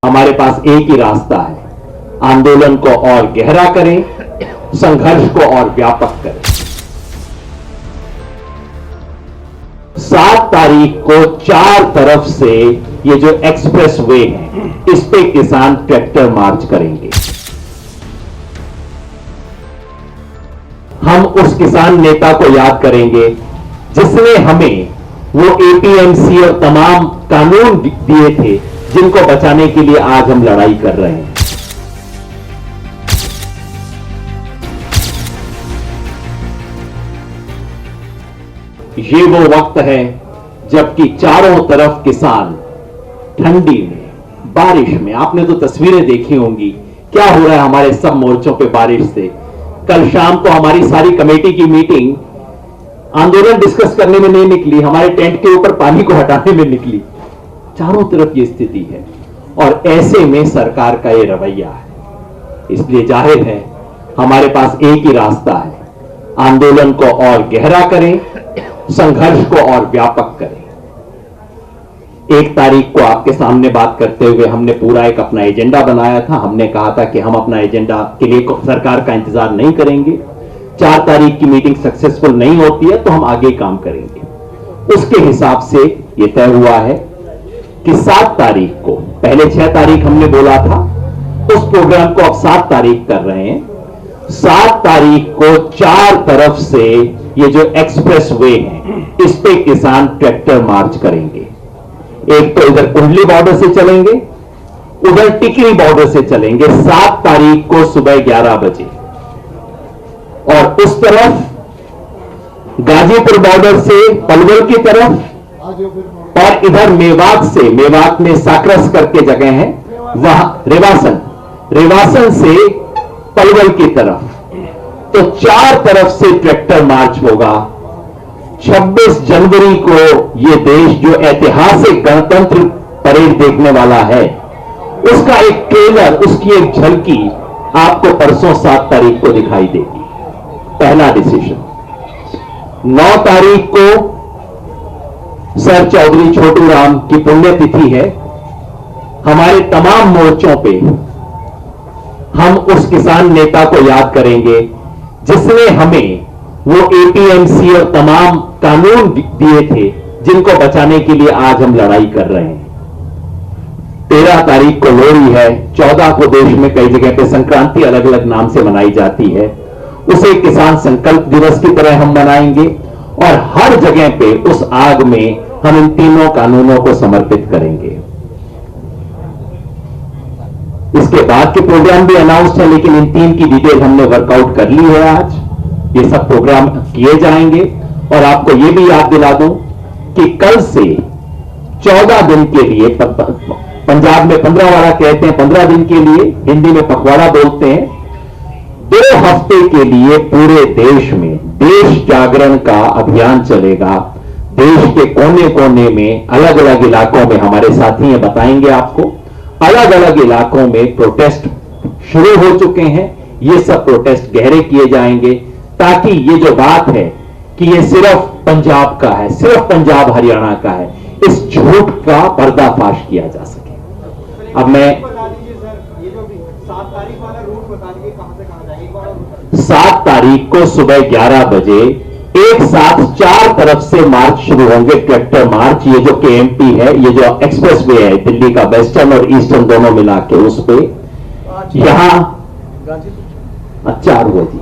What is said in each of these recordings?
हमारे पास एक ही रास्ता है, आंदोलन को और गहरा करें, संघर्ष को और व्यापक करें। 7 तारीख को 4 तरफ से ये जो एक्सप्रेस वे है, इस पे किसान ट्रैक्टर मार्च करेंगे। हम उस किसान नेता को याद करेंगे जिसने हमें वो एपीएमसी और तमाम कानून दिए थे, जिनको बचाने के लिए आज हम लड़ाई कर रहे हैं। ये वो वक्त है जबकि चारों तरफ किसान ठंडी में, बारिश में, आपने तो तस्वीरें देखी होंगी क्या हो रहा है हमारे सब मोर्चों पे बारिश से। कल शाम को हमारी सारी कमेटी की मीटिंग आंदोलन डिस्कस करने में नहीं निकली, हमारे टेंट के ऊपर पानी को हटाने में निकली। चारों तरफ ये स्थिति है और ऐसे में सरकार का ये रवैया है। इसलिए जाहिर है हमारे पास एक ही रास्ता है, आंदोलन को और गहरा करें, संघर्ष को और व्यापक करें। 1 तारीख को आपके सामने बात करते हुए हमने पूरा एक अपना एजेंडा बनाया था। हमने कहा था कि हम अपना एजेंडा के लिए सरकार का इंतजार नहीं करेंगे। 4 तारीख की मीटिंग सक्सेसफुल नहीं होती है तो हम आगे काम करेंगे। उसके हिसाब से यह तय हुआ है कि 7 तारीख को, पहले 6 तारीख हमने बोला था, उस प्रोग्राम को अब 7 तारीख कर रहे हैं। 7 तारीख को 4 तरफ से ये जो एक्सप्रेस वे है, इस पे किसान ट्रैक्टर मार्च करेंगे। एक तो इधर कुंडली बॉर्डर से चलेंगे, उधर टिकरी बॉर्डर से चलेंगे 7 तारीख को सुबह 11 बजे, और उस तरफ गाजीपुर बॉर्डर से पलवल की तरफ, और इधर मेवात से, मेवात में साकरस करके जगह है, वहां रेवासन से पलवल की तरफ। तो 4 तरफ से ट्रैक्टर मार्च होगा। 26 जनवरी को यह देश जो ऐतिहासिक गणतंत्र परेड देखने वाला है, उसका एक ट्रेलर, उसकी एक झलकी आपको परसों 7 तारीख को दिखाई देगी। पहला डिसीजन। 9 तारीख को सर चौधरी छोटू राम की पुण्यतिथि है। हमारे तमाम मोर्चों पे हम उस किसान नेता को याद करेंगे जिसने हमें वो एपीएमसी और तमाम कानून दिए थे, जिनको बचाने के लिए आज हम लड़ाई कर रहे हैं। 13 तारीख को लोहड़ी है। 14 को देश में कई जगह पे संक्रांति अलग अलग नाम से मनाई जाती है। उसे किसान संकल्प दिवस की तरह हम मनाएंगे और हर जगह पे उस आग में हम इन तीनों कानूनों को समर्पित करेंगे। इसके बाद के प्रोग्राम भी अनाउंस है, लेकिन इन 3 की डिटेल हमने वर्कआउट कर ली है। आज ये सब प्रोग्राम किए जाएंगे। और आपको ये भी याद दिला दूं कि कल से 14 दिन के लिए, पंजाब में 15 वाला कहते हैं, 15 दिन के लिए, हिंदी में पखवाड़ा बोलते हैं, 2 हफ्ते के लिए पूरे देश में देश जागरण का अभियान चलेगा। देश के कोने कोने में, अलग अलग इलाकों में, हमारे साथी हैं बताएंगे आपको, अलग अलग इलाकों में प्रोटेस्ट शुरू हो चुके हैं। ये सब प्रोटेस्ट गहरे किए जाएंगे ताकि ये जो बात है कि ये सिर्फ पंजाब का है, सिर्फ पंजाब हरियाणा का है, इस झूठ का पर्दाफाश किया जा सके। अब मैं 7 तारीख को सुबह 11 बजे एक साथ 4 तरफ से मार्च शुरू होंगे, ट्रैक्टर मार्च। ये जो केएमपी है, ये जो एक्सप्रेस वे है दिल्ली का, वेस्टर्न और ईस्टर्न दोनों मिला के, उस पे यहां 4 हुआ जी,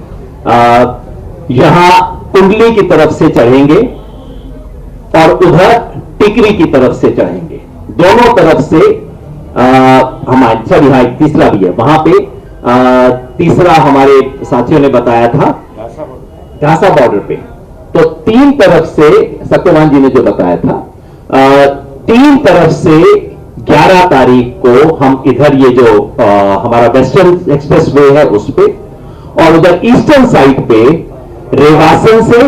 यहां कुंडली की तरफ से चढ़ेंगे और उधर टिकरी की तरफ से चढ़ेंगे। दोनों तरफ से हमारे, सॉरी हाँ, तीसरा भी है वहां पे। तीसरा हमारे साथियों ने बताया था झांसा बॉर्डर पे। तो 3 तरफ से, सत्यवान जी ने जो बताया था, 3 तरफ से 11 तारीख को हम इधर ये जो हमारा वेस्टर्न एक्सप्रेस वे है उस पे, और उधर ईस्टर्न साइड पे रेवासन से,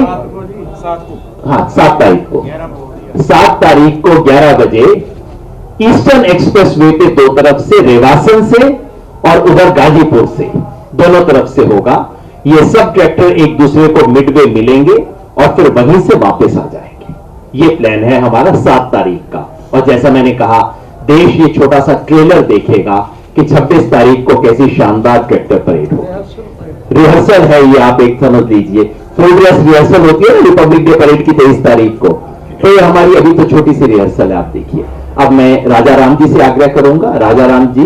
हाँ 7 तारीख को, 7 तारीख को 11 बजे ईस्टर्न एक्सप्रेस वे पे 2 तरफ से, रेवासन से और उधर गाजीपुर से, दोनों तरफ से होगा। ये सब ट्रैक्टर एक दूसरे को मिडवे मिलेंगे और फिर वहीं से वापस आ जाएंगे। ये प्लान है हमारा 7 तारीख का। और जैसा मैंने कहा, देश ये छोटा सा ट्रेलर देखेगा कि 26 तारीख को कैसी शानदार ट्रैक्टर परेड हो। रिहर्सल है ये, आप एक समझ लीजिए, फुल ड्रेस रिहर्सल होती है ना रिपब्लिक डे परेड की 23 तारीख को, तो ये हमारी अभी तो छोटी सी रिहर्सल है, आप देखिए। अब मैं राजा राम जी से आग्रह करूंगा। राजा राम जी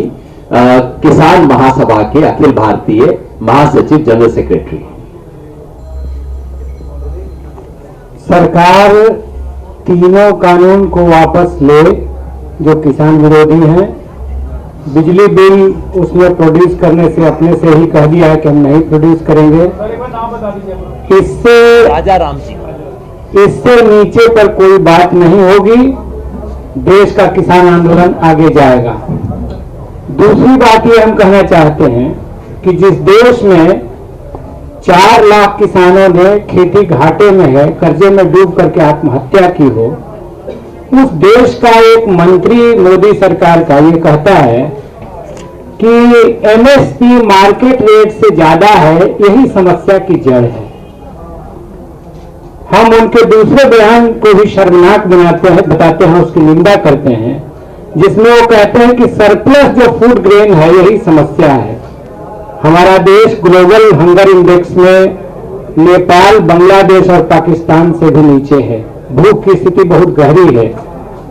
किसान महासभा के अखिल भारतीय महासचिव, जनरल सेक्रेटरी। सरकार तीनों कानून को वापस ले जो किसान विरोधी हैं। बिजली बिल उसने प्रोड्यूस करने से अपने से ही कह दिया है कि हम नहीं प्रोड्यूस करेंगे। इससे राजा राम जी, इससे नीचे पर कोई बात नहीं होगी। देश का किसान आंदोलन आगे जाएगा। दूसरी बात ये हम कहना चाहते हैं कि जिस देश में 4 लाख किसानों ने खेती घाटे में है, कर्जे में डूब करके आत्महत्या की हो, उस देश का एक मंत्री मोदी सरकार का ये कहता है कि एमएसपी मार्केट रेट से ज्यादा है, यही समस्या की जड़ है। हम उनके दूसरे बयान को भी शर्मनाक बताते हैं, उसकी निंदा करते हैं, जिसमें वो कहते हैं कि सरप्लस जो फूड ग्रेन है यही समस्या है। हमारा देश ग्लोबल हंगर इंडेक्स में नेपाल, बांग्लादेश और पाकिस्तान से भी नीचे है। भूख की स्थिति बहुत गहरी है।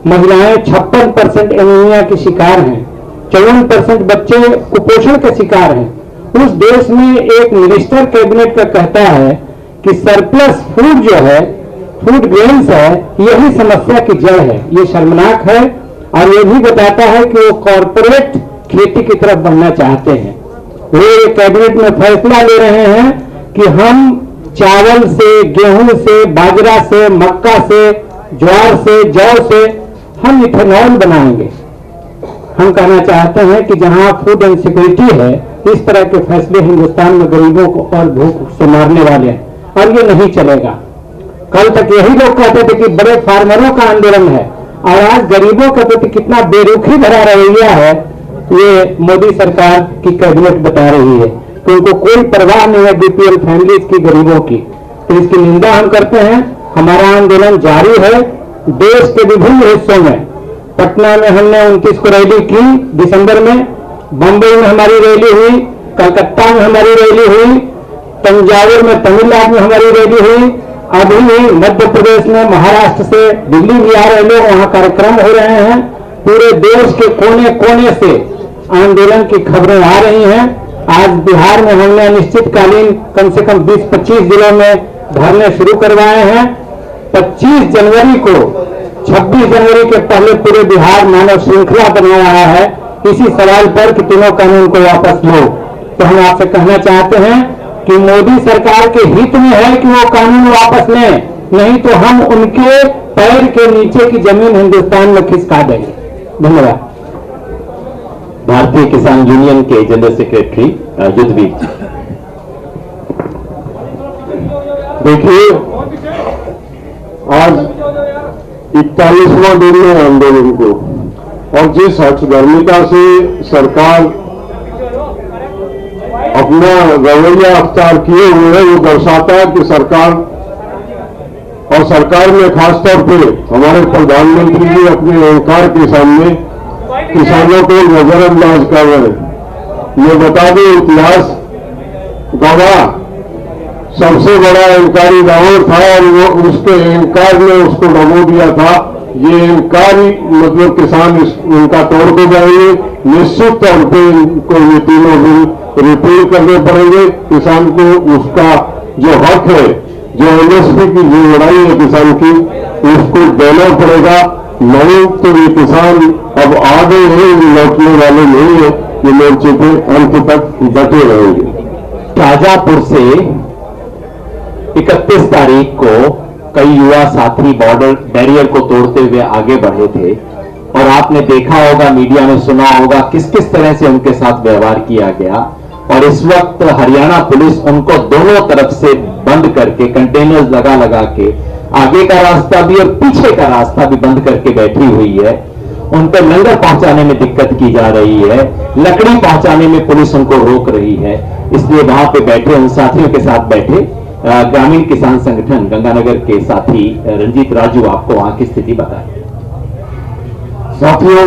महिलाएं 56% एनीमिया की शिकार हैं। 54% बच्चे कुपोषण के शिकार हैं। उस देश में एक मिनिस्टर कैबिनेट का कहता है कि सरप्लस फूड जो है, फूड ग्रेन्स है, यही समस्या की जड़ है। ये शर्मनाक है और ये भी बताता है कि वो कॉरपोरेट खेती की तरफ बढ़ना चाहते हैं। वे कैबिनेट में फैसला ले रहे हैं कि हम चावल से, गेहूं से, बाजरा से, मक्का से, ज्वार से, जौ से हम इथेनॉल बनाएंगे। हम कहना चाहते हैं कि जहां फूड इनसिक्योरिटी है, इस तरह के फैसले हिंदुस्तान में गरीबों को और भूख से मारने वाले हैं और ये नहीं चलेगा। कल तक यही लोग कहते थे कि बड़े फार्मरों का आंदोलन है और आज गरीबों के प्रति कितना बेरुखी भरा रवैया है, ये मोदी सरकार की कैबिनेट बता रही है कि उनको कोई परवाह नहीं है बीपीएल फैमिलीज की, गरीबों की। तो इसकी निंदा हम करते हैं। हमारा आंदोलन जारी है देश के विभिन्न हिस्सों में। पटना में हमने 29 को रैली की दिसंबर में, बंबई में हमारी रैली हुई, कलकत्ता में हमारी रैली हुई, तंजावुर में, तमिलनाडु में हमारी रैली हुई, अभी मध्य प्रदेश में, महाराष्ट्र से दिल्ली भी आ रहे लोग, वहां कार्यक्रम हो रहे हैं। पूरे देश के कोने कोने से आंदोलन की खबरें आ रही हैं। आज बिहार में हमने अनिश्चितकालीन कम से कम 20-25 जिलों में धरने शुरू करवाए हैं। 25 जनवरी को, 26 जनवरी के पहले पूरे बिहार मानव श्रृंखला बना रहा है इसी सवाल पर कि तीनों कानून को वापस लो। तो हम आपसे कहना चाहते हैं कि मोदी सरकार के हित में है कि वो कानून वापस लें, नहीं तो हम उनके पैर के नीचे की जमीन हिंदुस्तान में खिसका देंगे। धन्यवाद। भारतीय किसान यूनियन के जनरल सेक्रेटरी युद्धवीर जी। देखिए, आज 41वां दिन है आंदोलन को, और जिस हठधर्मिता से सरकार अपना रवैया अख्तियार किए हुए है, वो दर्शाता है कि सरकार और सरकार में खासतौर पे हमारे प्रधानमंत्री जी अपने अहंकार के सामने किसानों को नजरअंदाज कर रहे हैं। ये बता दें, इतिहास गवाह सबसे बड़ा अहंकारी लाहौर था और वो उसके अहंकार ने उसको डबो दिया था। ये अहंकार ही मतलब किसान उनका तोड़ के जाएंगे। निश्चित तौर पे इनको ये तीनों बिल रिपील करने पड़ेंगे। किसान को उसका जो हक है, जो एमएसपी की जो लड़ाई है किसान की, उसको देना पड़ेगा। नहीं तो ये किसान अब आगे हैं, लौटने वाले नहीं है। ये मोर्चे पे अंत तक डटे रहेंगे। शाहजहांपुर से 31 तारीख को कई युवा साथी बॉर्डर बैरियर को तोड़ते हुए आगे बढ़े थे और आपने देखा होगा, मीडिया में सुना होगा किस किस तरह से उनके साथ व्यवहार किया गया। और इस वक्त हरियाणा पुलिस उनको दोनों तरफ से बंद करके, कंटेनर्स लगा लगा के, आगे का रास्ता भी और पीछे का रास्ता भी बंद करके बैठी हुई है। उन पर लंगर पहुंचाने में दिक्कत की जा रही है, लकड़ी पहुंचाने में पुलिस उनको रोक रही है। इसलिए वहां पे बैठे उन साथियों के साथ बैठे ग्रामीण किसान संगठन गंगानगर के साथी रंजीत राजू आपको वहां की स्थिति बताएं। साथियों,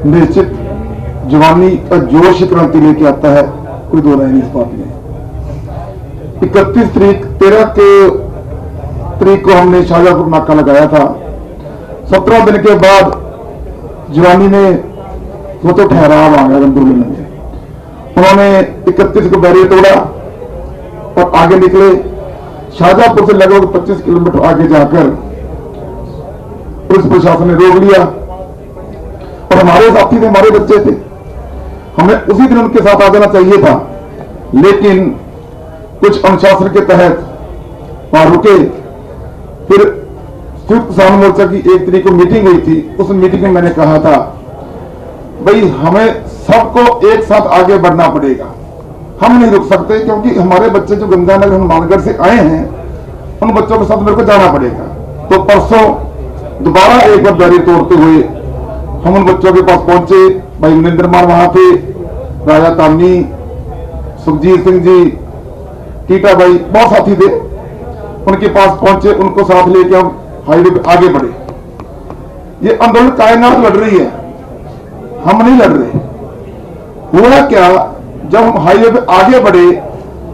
निश्चित जवानी का जोश क्रांति लेके आता है, कोई दो राय नहीं इस बात में। 31 तारीख 13 तारीख को हमने शाहजहांपुर नाका लगाया था। 17 दिन के बाद जवानी में वो तो ठहराव आ गया आंदोलन में। उन्होंने 31 को बैरियर तोड़ा और आगे निकले। शाहजहांपुर से लगभग 25 किलोमीटर आगे जाकर पुलिस प्रशासन ने रोक लिया और हमारे साथी थे, हमारे बच्चे थे, हमें उसी दिन उनके साथ आ जाना चाहिए था, लेकिन कुछ अनुशासन के तहत वहां रुके। फिर संयुक्त किसान मोर्चा की 1 तारीख को मीटिंग हुई थी। उस मीटिंग में मैंने कहा था भाई हमें सबको एक साथ आगे बढ़ना पड़ेगा, हम नहीं रुक सकते, क्योंकि हमारे बच्चे जो गंगानगर हनुमानगढ़ से आए हैं उन बच्चों के साथ मेरे को जाना पड़ेगा। तो परसों दोबारा एक बार बैरियर तोड़ते हुए हम उन बच्चों के पास पहुंचे। भाई मनिंदर मान वहां थे, राजा तानी, सुखजीत सिंह जी, टीटा भाई, बहुत साथी थे, उनके पास पहुंचे, उनको साथ लेके हम हाईवे पे आगे बढ़े। ये आंदोलन कायनात लड़ रही है, हम नहीं लड़ रहे। हुआ क्या, जब हम हाईवे पे आगे बढ़े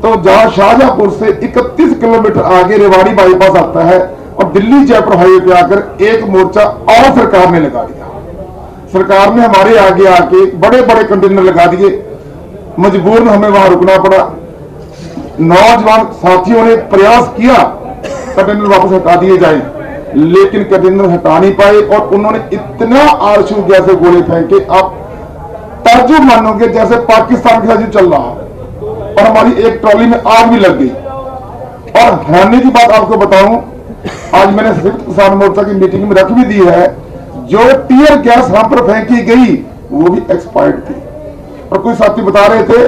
तो जहां शाहजहांपुर से 31 किलोमीटर आगे रेवाड़ी बाईपास आता है और दिल्ली जयपुर हाईवे पे आकर एक मोर्चा और सरकार ने लगा दिया। सरकार ने हमारे आगे आके बड़े बड़े कंटेनर लगा दिए, मजबूरन हमें वहां रुकना पड़ा। नौजवान साथियों ने प्रयास किया कंटेनर वापस हटा दिए जाए, लेकिन कंटेनर हटा नहीं पाए और उन्होंने इतना आरशू जैसे गोले फेंके, आप ताज्जुब मानोगे जैसे पाकिस्तान के साथ जो चल रहा है। और हमारी एक ट्रॉली में आग भी लग गई। और हैरानी की बात आपको बताऊं, आज मैंने संयुक्त किसान मोर्चा की मीटिंग में रख भी दी है, जो टीयर गैस हम पर फेंकी गई वो भी एक्सपायर्ड थी। और कोई साथी बता रहे थे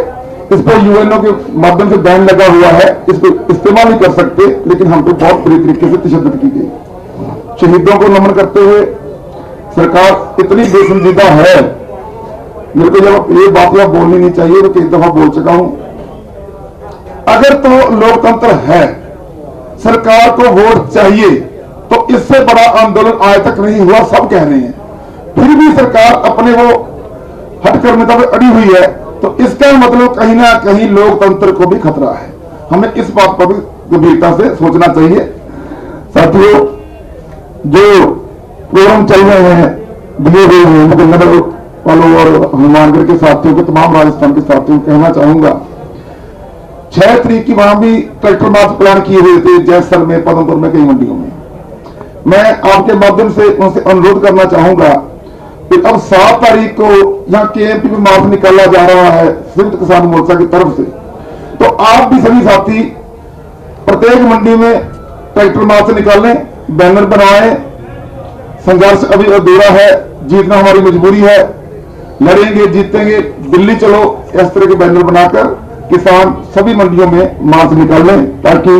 इस पर यूएनओ के माध्यम से बैन लगा हुआ है, इसको इस्तेमाल नहीं कर सकते, लेकिन हम पे बहुत बुरी तरीके से तशद्दुद की गई। शहीदों को नमन करते हुए सरकार इतनी बेसंजीदा है, मेरे को जब ये बात यहां बोलनी नहीं चाहिए तो कई दफा बोल चुका हूं। अगर तो लोकतंत्र है, सरकार को वोट चाहिए, तो इससे बड़ा आंदोलन आज तक नहीं हुआ, सब कह रहे हैं, फिर भी सरकार अपने वो हठकर्मिता पर अड़ी हुई है, तो इसका मतलब कहीं ना कहीं लोकतंत्र को भी खतरा है। हमें इस बात पर भी गंभीरता से सोचना चाहिए। साथियों, जो प्रोग्राम चल रहे हैं दिए गए हैं गंगानगर वालों और हनुमानगढ़ के साथियों को, तमाम राजस्थान के साथियों को कहना चाहूंगा, 6 तारीख की वहां भी कलेक्टर मार्च प्लान किए हुए थे, जैसर में, पदमपुर में, कई मंडियों में। मैं आपके माध्यम से उनसे अनुरोध करना चाहूंगा कि अब 7 तारीख को जहां केएमपी में मार्च निकाला जा रहा है संयुक्त किसान मोर्चा की तरफ से, तो आप भी सभी साथी प्रत्येक मंडी में ट्रैक्टर मार्च निकालें, बैनर बनवाएं। संघर्ष अभी अधूरा है, जीतना हमारी मजबूरी है, लड़ेंगे, जीतेंगे, दिल्ली चलो, इस तरह के बैनर बनाकर किसान सभी मंडियों में मार्च निकाल लें, ताकि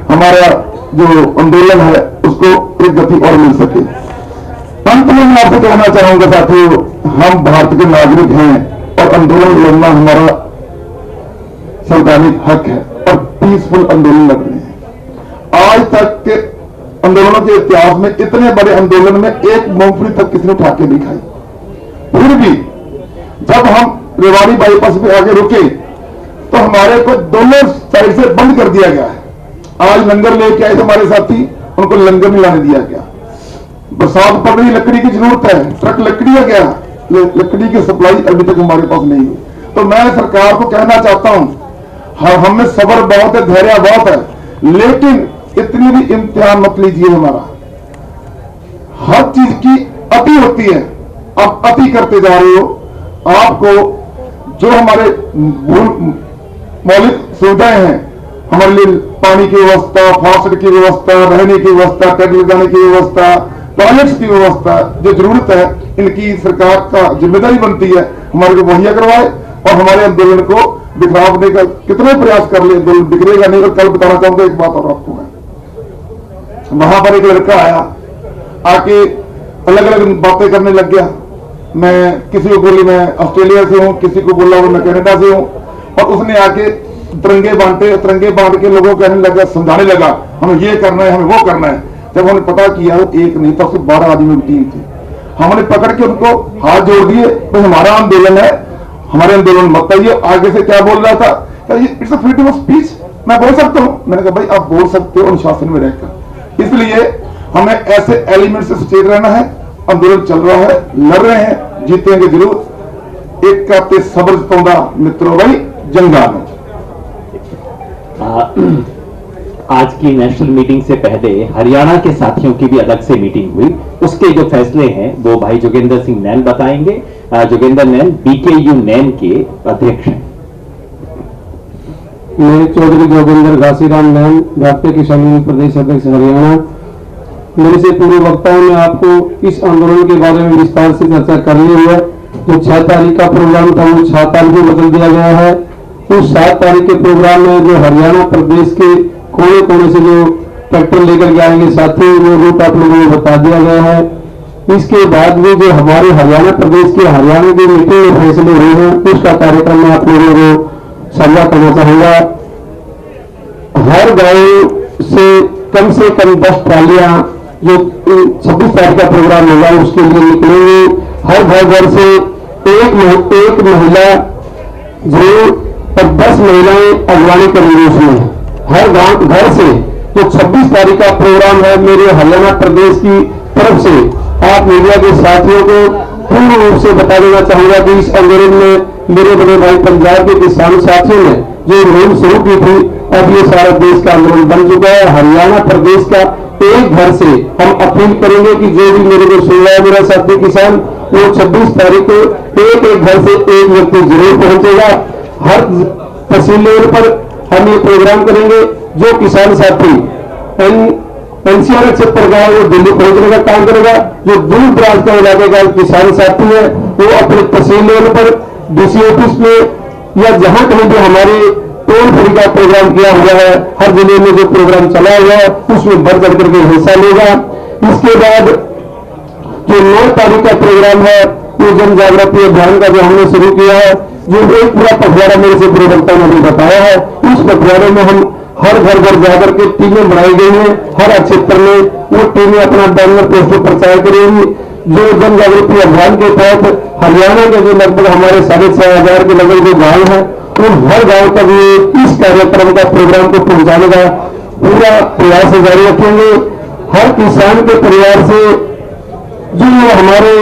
हमारा जो आंदोलन है उसको एक गति और मिल सके। अंत में मैं आपसे कहना चाहूंगा साथियों, हम भारत के नागरिक हैं और आंदोलन लड़ना हमारा संवैधानिक हक है और पीसफुल आंदोलन लड़ रहे हैं। आज तक के आंदोलनों के इतिहास में इतने बड़े आंदोलन में एक मूंगफली तक किसी ने उठा के नहीं खाई। फिर भी जब हम रेवाड़ी बाईपास पे आगे रुके तो हमारे को दोनों साइड से बंद कर दिया गया है। आज लंगर लेके आए थे हमारे साथी, उनको लंगर नहीं लाने दिया गया। बरसात पड़ रही, लकड़ी की जरूरत है, ट्रक लकड़ी आ गया, लकड़ी की सप्लाई अभी तक हमारे पास नहीं हुई। तो मैं सरकार को कहना चाहता हूं, हमें सब्र बहुत है, धैर्य बहुत है, लेकिन इतनी भी इम्तिहान मत लीजिए हमारा। हर चीज की अति होती है, आप अति करते जा रहे हो। आपको जो हमारे मौलिक सुविधाएं हैं, हमारे लिए पानी की व्यवस्था, फास्टफूड की व्यवस्था, रहने की व्यवस्था, टेंट लगाने की व्यवस्था, टॉयलेट्स की व्यवस्था, जो जरूरत है, इनकी सरकार का जिम्मेदारी बनती है हमारे को मुहैया करवाए। और हमारे आंदोलन को बिखरावने का कितने प्रयास कर ले, आंदोलन बिखरेगा नहीं। और कल बताना चाहूंगा एक बात और आपको, मैं वहां पर एक लड़का आया, आके अलग अलग बातें करने लग गया। मैं किसी को बोली मैं ऑस्ट्रेलिया से हूं, किसी को बोला मैं कनाडा से हूं, और उसने आके तिरंगे बांटे, तिरंगे बांट के लोगों को कहने लगा, समझाने लगा हमें ये करना है, हमें वो करना है। जब उन्होंने पता किया, एक नहीं था, सिर्फ 12 आदमी की टीम थी। हमने पकड़ के उनको हाथ जोड़ दिए, भाई हमारा आंदोलन है, हमारे आंदोलन मत आइए। आगे से क्या बोल रहा था, it's a freedom of speech, मैं बोल सकता हूं। मैंने कहा भाई आप बोल सकते हो अनुशासन में रहकर, इसलिए हमें ऐसे एलिमेंट से सचेत रहना है। आंदोलन चल रहा है, लड़ रहे हैं, जीतेंगे जरूर। एक कहते सब्र जताउंदा मित्रों भाई जंगा में। आज की नेशनल मीटिंग से पहले हरियाणा के साथियों की भी अलग से मीटिंग हुई, उसके जो फैसले हैं वो भाई जोगेंद्र सिंह नैन बताएंगे। जोगेंद्र नैन BKU नैन के अध्यक्ष हैं। मैं चौधरी जोगेंद्र घासीराम नैन, भारतीय किसान यूनियन प्रदेश अध्यक्ष हरियाणा। मेरे से पूर्व वक्ताओं ने आपको इस आंदोलन के बारे में विस्तार से चर्चा कर ली है। जो 6 तारीख का प्रोग्राम था वो 6 तारीख में बदल दिया गया है। उस 7 तारीख के प्रोग्राम में जो हरियाणा प्रदेश के कोने कोने से जो ट्रैक्टर लेकर के आएंगे साथी, वो रूट आप लोगों को बता दिया गया है। इसके बाद में जो हमारे हरियाणा प्रदेश के हरियाणा की मीटिंग में फैसले हुए हैं, उसका कार्यक्रम मैं आप लोगों को साझा करना चाहूंगा। हर गांव से कम 10 ट्रालियां जो 26 तारीख का प्रोग्राम होगा उसके लिए निकलेंगे। हर घर से एक महिला जरूर और 10 महिलाएं अगवानी करेंगी उसमें। हर गांव घर से जो 26 तारीख का प्रोग्राम है, मेरे हरियाणा प्रदेश की तरफ से आप मीडिया के साथियों को पूर्ण रूप से बता देना चाहूंगा कि इस आंदोलन में मेरे बड़े भाई पंजाब के किसान साथियों ने जो मुहिम शुरू की थी, अब ये सारा देश का आंदोलन बन चुका है। हरियाणा प्रदेश का एक घर से हम अपील करेंगे कि जो भी मेरे को सुन रहा है मेरा साथी किसान, वो 26 तारीख को एक घर से एक व्यक्ति जरूर पहुंचेगा। हर तहसील लेवल पर हम ये प्रोग्राम करेंगे। जो किसान साथी NCR क्षेत्र का है वो दिल्ली पहुंचने का काम करेगा। जो दूर दराज का इलाके का किसान साथी है वो अपने तहसील लेवल पर DC ऑफिस में या जहां कहीं भी हमारे टोल फ्री का प्रोग्राम किया हुआ है, हर जिले में जो प्रोग्राम चला हुआ है उसमें बढ़ चढ़ करके हिस्सा लेगा। इसके बाद जो 9 तारीख का प्रोग्राम है वो जन जागृति अभियान का जो हमने शुरू किया है, जो एक पूरा पखवाड़ा मेरे से पूरे वक्ता ने बताया है, उस पखवाड़े में हम हर घर जाकर के टीमें बनाई गई हैं। हर क्षेत्र में वो टीमें अपना बैनर पोस्टर प्रचार करेंगी। जो जन जागृति अभियान के तहत हरियाणा के जो लगभग हमारे 6,500 के लगभग जो गाँव है, उन हर गाँव तक ये इस कार्यक्रम का प्रोग्राम को पहुंचाने का पूरा प्रयास जारी रखेंगे। हर किसान के परिवार से जो हमारे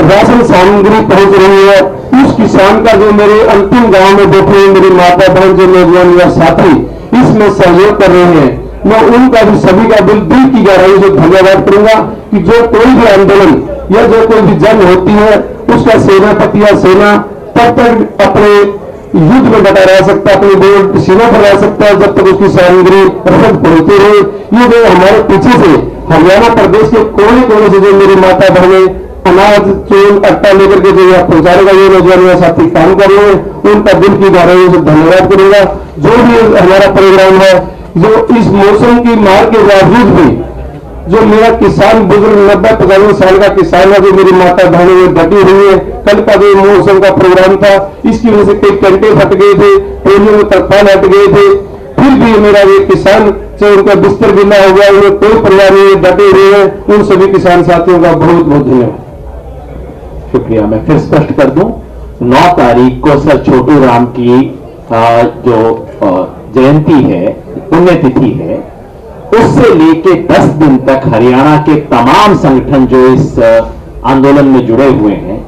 राशन सामग्री पहुंच रही है, उस किसान का जो मेरे अंतिम गांव में बैठे हुए मेरी माता बहन जो नौजवान या साथी इसमें सहयोग कर रहे हैं, मैं उनका भी सभी का दिल की गहराई से धन्यवाद करूंगा कि जो कोई भी आंदोलन या जो कोई भी जंग होती है उसका सेनापति या सेना तब तक अपने युद्ध में डटा रह सकता है, अपनी देश सीमा पर रह सकता है जब तक उसकी सामग्री रसद पहुंचती रहे। ये जो हमारे पीछे से हरियाणा प्रदेश के कोने कोने से जो मेरी माता बहने अनाज चून आटा लेकर के जो यहाँ पहुंचाने का ये नौजवान साथी काम कर रहे हैं, उनका दिल की गहराई से धन्यवाद करूंगा। जो भी हमारा प्रोग्राम है, जो इस मौसम की मार के बावजूद भी जो मेरा किसान बुजुर्ग 90-95 साल का किसान है, जो मेरी माता बहनों में डटी हुई है, कल का जो मौसम का प्रोग्राम था इसकी वजह से कई घंटे फट गए थे, ट्रेनों में तरपाल हट गए थे, फिर भी मेरा ये किसान चाहे उनका बिस्तर गिला हो गया, उन्हें कोई परवाह नहीं, डटे हुए हैं। उन सभी किसान साथियों का बहुत बहुत धन्यवाद। शुक्रिया। मैं फिर स्पष्ट कर दूं, 9 तारीख को सर छोटू राम की जो जयंती है, पुण्यतिथि है, उससे लेके 10 दिन तक हरियाणा के तमाम संगठन जो इस आंदोलन में जुड़े हुए हैं,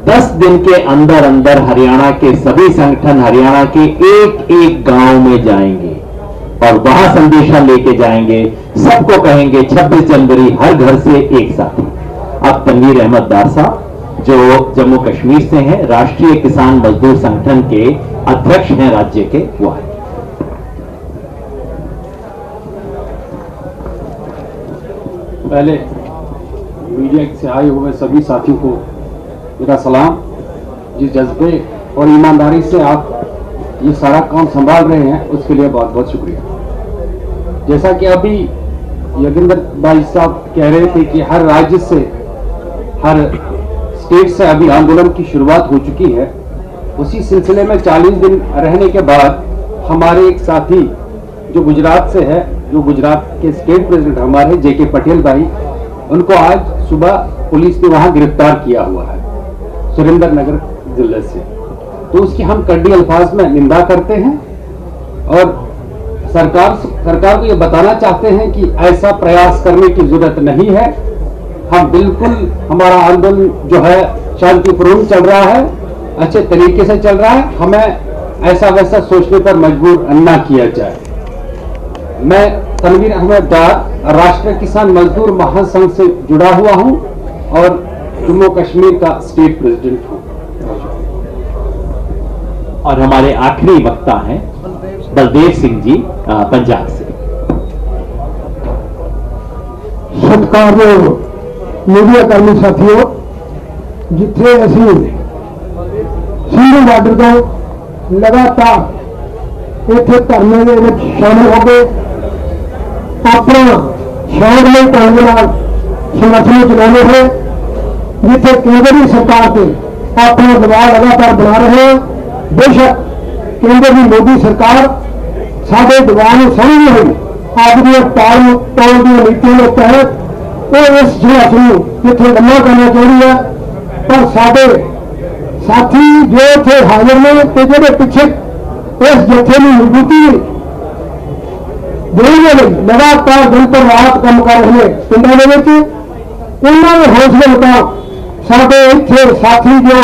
10 दिन के अंदर अंदर हरियाणा के सभी संगठन हरियाणा के एक गांव में जाएंगे और वहां संदेशा लेके जाएंगे। सबको कहेंगे 26 जनवरी हर घर से एक साथी। अब तनवीर अहमद दार साहब जो जम्मू कश्मीर से हैं, राष्ट्रीय किसान मजदूर संगठन के अध्यक्ष हैं राज्य के, वो है। पहले मीडिया से आए हुए सभी साथियों को मेरा सलाम। जिस जज्बे और ईमानदारी से आप ये सारा काम संभाल रहे हैं उसके लिए बहुत बहुत शुक्रिया। जैसा कि अभी योगेंद्र भाई साहब कह रहे थे कि हर राज्य से, हर स्टेट से अभी आंदोलन की शुरुआत हो चुकी है, उसी सिलसिले में 40 दिन रहने के बाद हमारे एक साथी जो गुजरात से है, जो गुजरात के स्टेट प्रेसिडेंट हमारे JK पटेल भाई, उनको आज सुबह पुलिस ने वहां गिरफ्तार किया हुआ है सुरेंद्र नगर जिले से। तो उसकी हम कड़वी अल्फाज में निंदा करते हैं और सरकार को ये बताना चाहते हैं कि ऐसा प्रयास करने की जरूरत नहीं है। हम बिल्कुल, हमारा आंदोलन जो है शांतिपूर्ण चल रहा है, अच्छे तरीके से चल रहा है, हमें ऐसा वैसा सोचने पर मजबूर न किया जाए। मैं तनवीर अहमद डार राष्ट्रीय किसान मजदूर महासंघ से जुड़ा हुआ हूं और जम्मू कश्मीर का स्टेट प्रेसिडेंट हूं। और हमारे आखिरी वक्ता हैं बलदेव सिंह जी पंजाब से। सत्कारयोग मीडिया कर्मी साथियों, जिथे असी सिंधु बार्डर तो लगातार इतने धरने में शामिल हो गए, अपना शांतमय ढंग संगठन चलाने हैं, जिथे केंद्रीय सरकार से अपना दबाव लगातार बना रहे हैं। बेशक केंद्र की मोदी सरकार साढ़े दबाव में समझ हुई आपकी टाल तोड़ दी नीतियों के तहत वो इस संघर्ष में जिथे लम्बा करना चाहिए है, पर साढ़े साथी जो थे हाजिर में तो जो पिछे इस जत्थे की मजबूती देने लिए लगातार दिन पर रात कम कर रहे पिंडों के उन्होंने हौसले मुताबिक साढ़े इतने साथी जो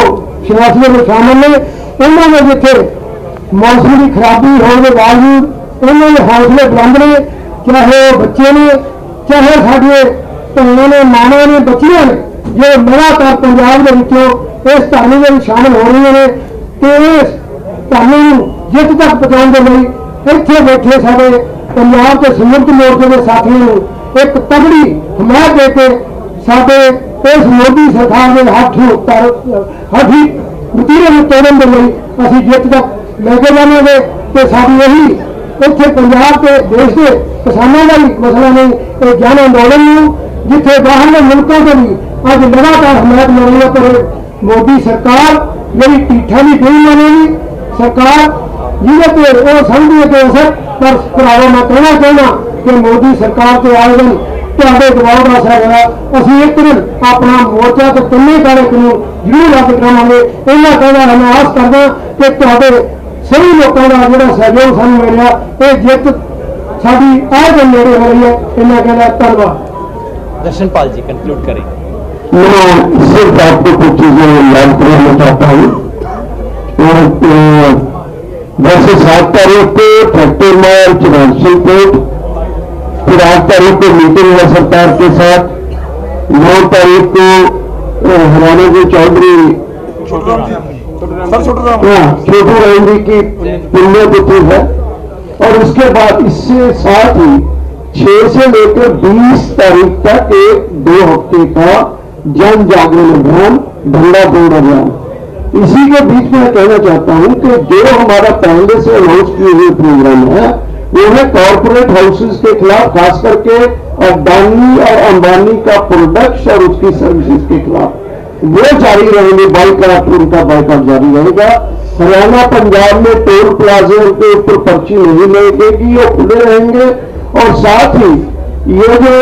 सियासियों में शामिल ने उन्होंने जिथे मौसम की खराबी होने के बावजूद उन्होंने हौसले बुलंद ने, चाहे बच्चे ने, चाहे साढ़े भैनों ने, मावां ने, बच्चियां ने जो लगातार पंजाब के विचों इस धरने में शामिल हो रही हैं तो इस धरने जित तक पहुंचाने के लिए इतने बैठे साढ़े पंजाब के संयुक्त मोर्चे के साथियों को एक तगड़ी हिमायत देके साढ़े इस मोदी सरकार के हाथी वतीरे में तोड़न के लिए असी जित तक लेके जावे तो साड़ी यही इतने पंजाब के देश के किसानों का भी मसला नहीं, एक जन आंदोलन जिथे बाहर के मुल्कों से भी अज लगातार हिमायत मिल रही है। पर मोदी सरकार जी पीठा भी नहीं मानेगी सरकार जिसे वो समझिए कि असर पर भरावा मैं कहना चाहना कि मोदी सरकार के आयोजन ਤੁਹਾਡੇ दबाव का असर है। असी एक दिन अपना मोर्चा तो तिने कार्यक्रम जरूर रद्द करावे। इन्ना कहना मैं आस करदा कि ਤੁਹਾਡੇ सभी लोगों का जो सहयोग सानू मिलिया ये जित साडी आए दिन नेड़े हो रही है। इन्ना कहना धन्यवाद। दर्शनपाल जी कंक्लूड करें। मैं सिर्फ आपको कुछ चीजें याद कराना चाहता हूँ। वैसे 7 तारीख को ट्रैक्टर मार्च राजसिंह कोट, फिर 8 तारीख को मीटिंग हुआ सरकार के साथ, 9 तारीख को हरियाणा के चौधरी छोटू राम जी की पुण्यतिथि है और उसके बाद इससे साथ ही 6 से लेकर 20 तारीख तक एक 2 हफ्ते का जन जागरण अभियान, धंधा बोर्ड अभियान। इसी के बीच में कहना चाहता हूं कि जो हमारा पहले से अनाउंस किए हुए प्रोग्राम है वो है कॉर्पोरेट हाउसेज के खिलाफ, खास करके अडानी और अंबानी का प्रोडक्ट्स और उसकी सर्विसेज के खिलाफ वो जारी रहेंगे। बाइकाट, उनका बाइकाट जारी रहेगा। हरियाणा पंजाब में टोल प्लाजा के ऊपर पर्ची नहीं लगेगी, वो खुले रहेंगे। और साथ ही ये जो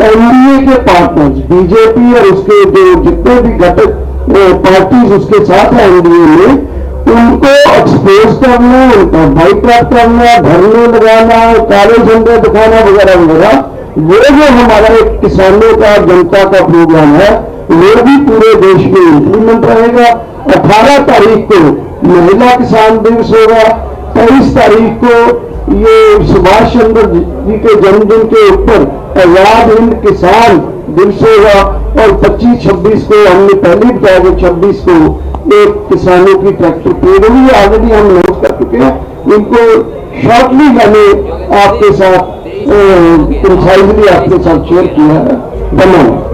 एनडीए के पार्टनर्स बीजेपी और उसके जो जितने भी घटक पार्टीज उसके साथ है एनडीए में, उनको एक्सपोज करना, उनका बाइकाट करना, धरने लगाना, काले झंडे दिखाना वगैरह वगैरह, वो जो हमारा एक किसानों का जनता का प्रोग्राम है वो भी पूरे देश में इंप्लीमेंट रहेगा। 18 तारीख को महिला किसान दिवस होगा, 23 तारीख को ये सुभाष चंद्र जी के जन्मदिन के ऊपर आजाद हिंद किसान दिवस होगा और 25-26 को हमने पहले बताया कि 26 को एक किसानों की ट्रैक्टर पेड़ हुई, ऑलरेडी हम अनाउंस कर चुके हैं। इनको शॉर्टली मैंने आपके साथ प्रिसाइजली आपके साथ शेयर किया है। धन्यवाद।